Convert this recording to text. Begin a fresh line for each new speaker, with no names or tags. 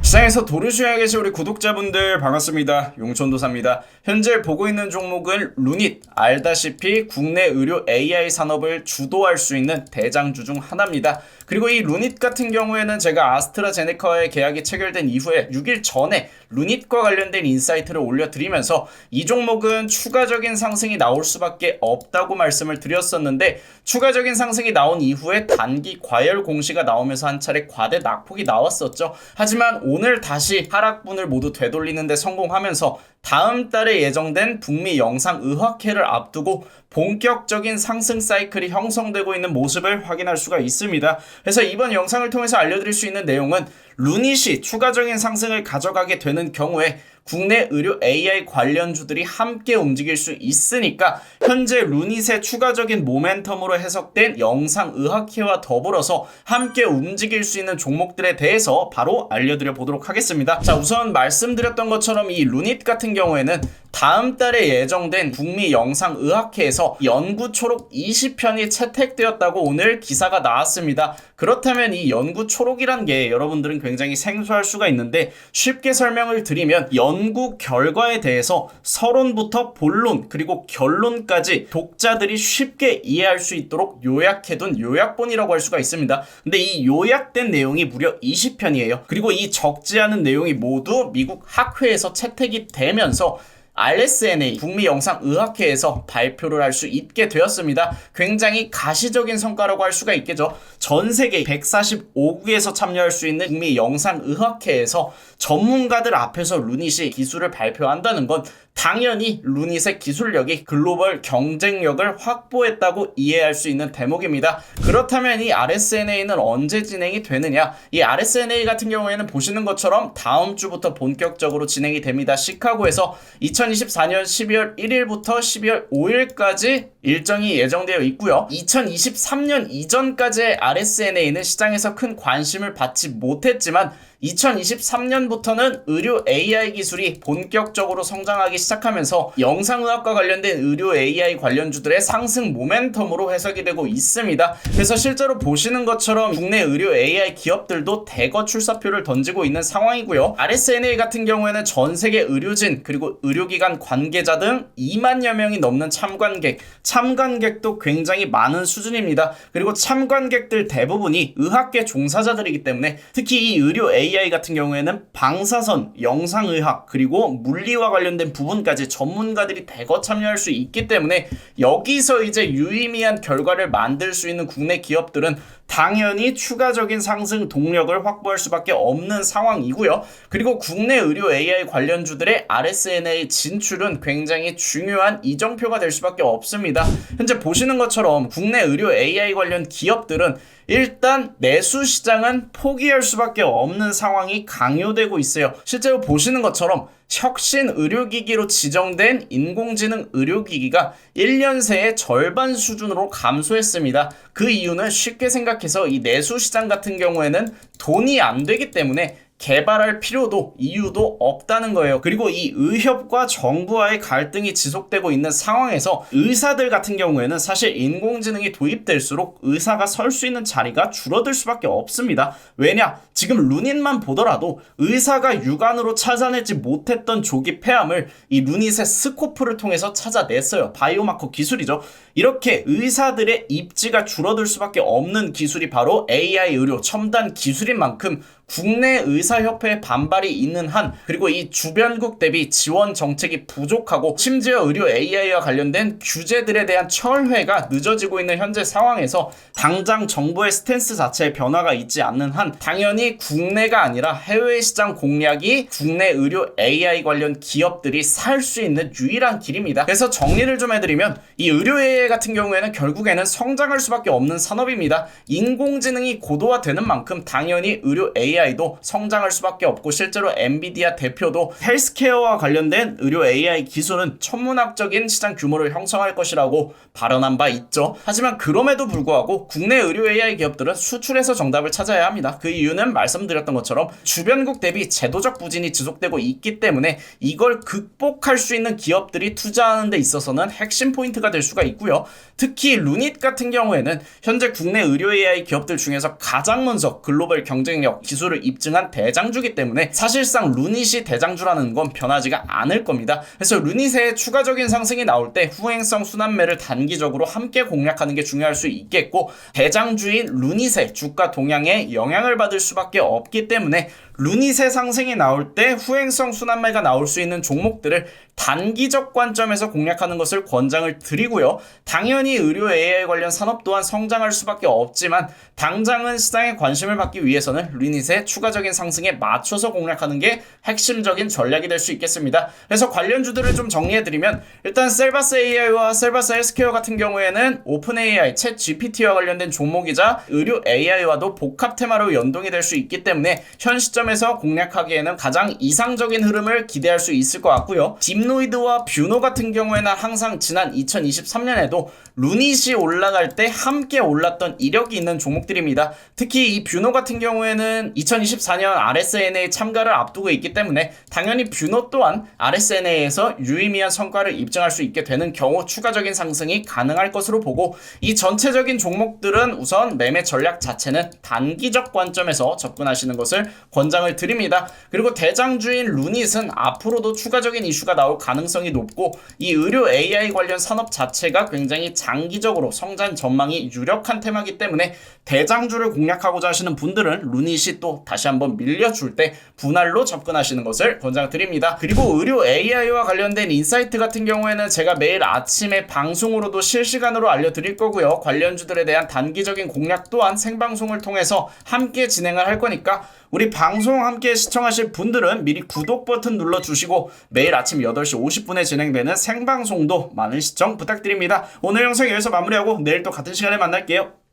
시장에서 도를 수행하 계신 우리 구독자분들 반갑습니다. 용천도사입니다. 현재 보고 있는 종목은 루닛, 알다시피 국내 의료 AI 산업을 주도할 수 있는 대장주 중 하나입니다. 그리고 이 루닛 같은 경우에는 제가 아스트라제네카와의 계약이 체결된 이후에 6일 전에 루닛과 관련된 인사이트를 올려드리면서 이 종목은 추가적인 상승이 나올 수밖에 없다고 말씀을 드렸었는데, 추가적인 상승이 나온 이후에 단기 과열 공시가 나오면서 한 차례 과대 낙폭이 나왔었죠. 하지만 오늘 다시 하락분을 모두 되돌리는 데 성공하면서 다음 달에 예정된 북미 영상의학회를 앞두고 본격적인 상승 사이클이 형성되고 있는 모습을 확인할 수가 있습니다. 그래서 이번 영상을 통해서 알려드릴 수 있는 내용은 루닛이 추가적인 상승을 가져가게 되는 경우에 국내 의료 AI 관련주들이 함께 움직일 수 있으니까 현재 루닛의 추가적인 모멘텀으로 해석된 영상의학회와 더불어서 함께 움직일 수 있는 종목들에 대해서 바로 알려드려 보도록 하겠습니다. 자, 우선 말씀드렸던 것처럼 이 루닛 같은 경우에는 다음 달에 예정된 북미 영상의학회에서 연구 초록 20편이 채택되었다고 오늘 기사가 나왔습니다. 그렇다면 이 연구 초록이란 게 여러분들은 굉장히 생소할 수가 있는데, 쉽게 설명을 드리면 연구 결과에 대해서 서론부터 본론 그리고 결론까지 독자들이 쉽게 이해할 수 있도록 요약해둔 요약본이라고 할 수가 있습니다. 근데 이 요약된 내용이 무려 20편이에요. 그리고 이 적지 않은 내용이 모두 미국 학회에서 채택이 되면서 RSNA 북미 영상의학회에서 발표를 할 수 있게 되었습니다. 굉장히 가시적인 성과라고 할 수가 있겠죠. 전 세계 145국에서 참여할 수 있는 북미 영상의학회에서 전문가들 앞에서 루닛이 기술을 발표한다는 건 당연히 루닛의 기술력이 글로벌 경쟁력을 확보했다고 이해할 수 있는 대목입니다. 그렇다면 이 RSNA는 언제 진행이 되느냐? 이 RSNA 같은 경우에는 보시는 것처럼 다음 주부터 본격적으로 진행이 됩니다. 시카고에서 2024년 12월 1일부터 12월 5일까지 일정이 예정되어 있고요. 2023년 이전까지의 RSNA는 시장에서 큰 관심을 받지 못했지만 2023년부터는 의료 AI 기술이 본격적으로 성장하기 시작하면서 영상의학과 관련된 의료 AI 관련주들의 상승 모멘텀으로 해석이 되고 있습니다. 그래서 실제로 보시는 것처럼 국내 의료 AI 기업들도 대거 출사표를 던지고 있는 상황이고요. RSNA 같은 경우에는 전 세계 의료진 그리고 의료기관 관계자 등 2만여 명이 넘는 참관객도 굉장히 많은 수준입니다. 그리고 참관객들 대부분이 의학계 종사자들이기 때문에 특히 이 의료 AI 같은 경우에는 방사선, 영상의학 그리고 물리와 관련된 부분까지 전문가들이 대거 참여할 수 있기 때문에 여기서 이제 유의미한 결과를 만들 수 있는 국내 기업들은 당연히 추가적인 상승 동력을 확보할 수밖에 없는 상황이고요. 그리고 국내 의료 AI 관련주들의 RSNA 진출은 굉장히 중요한 이정표가 될 수밖에 없습니다. 현재 보시는 것처럼 국내 의료 AI 관련 기업들은 일단 내수 시장은 포기할 수밖에 없는 상황이 강요되고 있어요. 실제로 보시는 것처럼 혁신 의료기기로 지정된 인공지능 의료기기가 1년 새에 절반 수준으로 감소했습니다. 그 이유는 쉽게 생각해서 이 내수 시장 같은 경우에는 돈이 안 되기 때문에 개발할 필요도 이유도 없다는 거예요. 그리고 이 의협과 정부와의 갈등이 지속되고 있는 상황에서 의사들 같은 경우에는 사실 인공지능이 도입될수록 의사가 설 수 있는 자리가 줄어들 수밖에 없습니다. 왜냐? 지금 루닛만 보더라도 의사가 육안으로 찾아내지 못했던 조기 폐암을 이 루닛의 스코프를 통해서 찾아냈어요. 바이오마커 기술이죠. 이렇게 의사들의 입지가 줄어들 수밖에 없는 기술이 바로 AI 의료 첨단 기술인 만큼 국내 의사협회의 반발이 있는 한, 그리고 이 주변국 대비 지원 정책이 부족하고 심지어 의료 AI와 관련된 규제들에 대한 철회가 늦어지고 있는 현재 상황에서 당장 정부의 스탠스 자체에 변화가 있지 않는 한 당연히 국내가 아니라 해외 시장 공략이 국내 의료 AI 관련 기업들이 살 수 있는 유일한 길입니다. 그래서 정리를 좀 해드리면 이 의료 AI 같은 경우에는 결국에는 성장할 수밖에 없는 산업입니다. 인공지능이 고도화되는 만큼 당연히 의료 AI도 성장할 수밖에 없고, 실제로 엔비디아 대표도 헬스케어와 관련된 의료 AI 기술은 천문학적인 시장 규모를 형성할 것이라고 발언한 바 있죠. 하지만 그럼에도 불구하고 국내 의료 AI 기업들은 수출에서 정답을 찾아야 합니다. 그 이유는 말씀드렸던 것처럼 주변국 대비 제도적 부진이 지속되고 있기 때문에 이걸 극복할 수 있는 기업들이 투자하는 데 있어서는 핵심 포인트가 될 수가 있고요. 특히 루닛 같은 경우에는 현재 국내 의료 AI 기업들 중에서 가장 먼저 글로벌 경쟁력, 기술 대장주를 입증한 대장주기 때문에 사실상 루닛이 대장주라는 건 변하지가 않을 겁니다. 그래서 루닛의 추가적인 상승이 나올 때 후행성 순환매를 단기적으로 함께 공략하는 게 중요할 수 있겠고, 대장주인 루닛의 주가 동향에 영향을 받을 수밖에 없기 때문에 루닛의 상승이 나올 때 후행성 순환매가 나올 수 있는 종목들을 단기적 관점에서 공략하는 것을 권장을 드리고요. 당연히 의료 AI 관련 산업 또한 성장할 수밖에 없지만 당장은 시장에 관심을 받기 위해서는 루닛의 추가적인 상승에 맞춰서 공략하는 게 핵심적인 전략이 될 수 있겠습니다. 그래서 관련주들을 좀 정리해드리면, 일단 셀바스 AI와 셀바스 헬스케어 같은 경우에는 오픈 AI, 챗 GPT와 관련된 종목이자 의료 AI와도 복합 테마로 연동이 될 수 있기 때문에 현 시점에서 공략하기에는 가장 이상적인 흐름을 기대할 수 있을 것 같고요. 딥노이드와 뷰노 같은 경우에는 항상 지난 2023년에도 루닛이 올라갈 때 함께 올랐던 이력이 있는 종목들입니다. 특히 이 뷰노 같은 경우에는 2024년 RSNA 참가를 앞두고 있기 때문에 당연히 뷰노 또한 RSNA에서 유의미한 성과를 입증할 수 있게 되는 경우 추가적인 상승이 가능할 것으로 보고, 이 전체적인 종목들은 우선 매매 전략 자체는 단기적 관점에서 접근하시는 것을 권장을 드립니다. 그리고 대장주인 루닛은 앞으로도 추가적인 이슈가 나올 가능성이 높고, 이 의료 AI 관련 산업 자체가 굉장히 장기적으로 성장 전망이 유력한 테마이기 때문에 대장주를 공략하고자 하시는 분들은 루닛이 또 다시 한번 밀려줄 때 분할로 접근하시는 것을 권장드립니다. 그리고 의료 AI와 관련된 인사이트 같은 경우에는 제가 매일 아침에 방송으로도 실시간으로 알려드릴 거고요. 관련주들에 대한 단기적인 공략 또한 생방송을 통해서 함께 진행을 할 거니까 우리 방송 함께 시청하실 분들은 미리 구독 버튼 눌러주시고 매일 아침 8시 50분에 진행되는 생방송도 많은 시청 부탁드립니다. 오늘 영상 여기서 마무리하고 내일 또 같은 시간에 만날게요.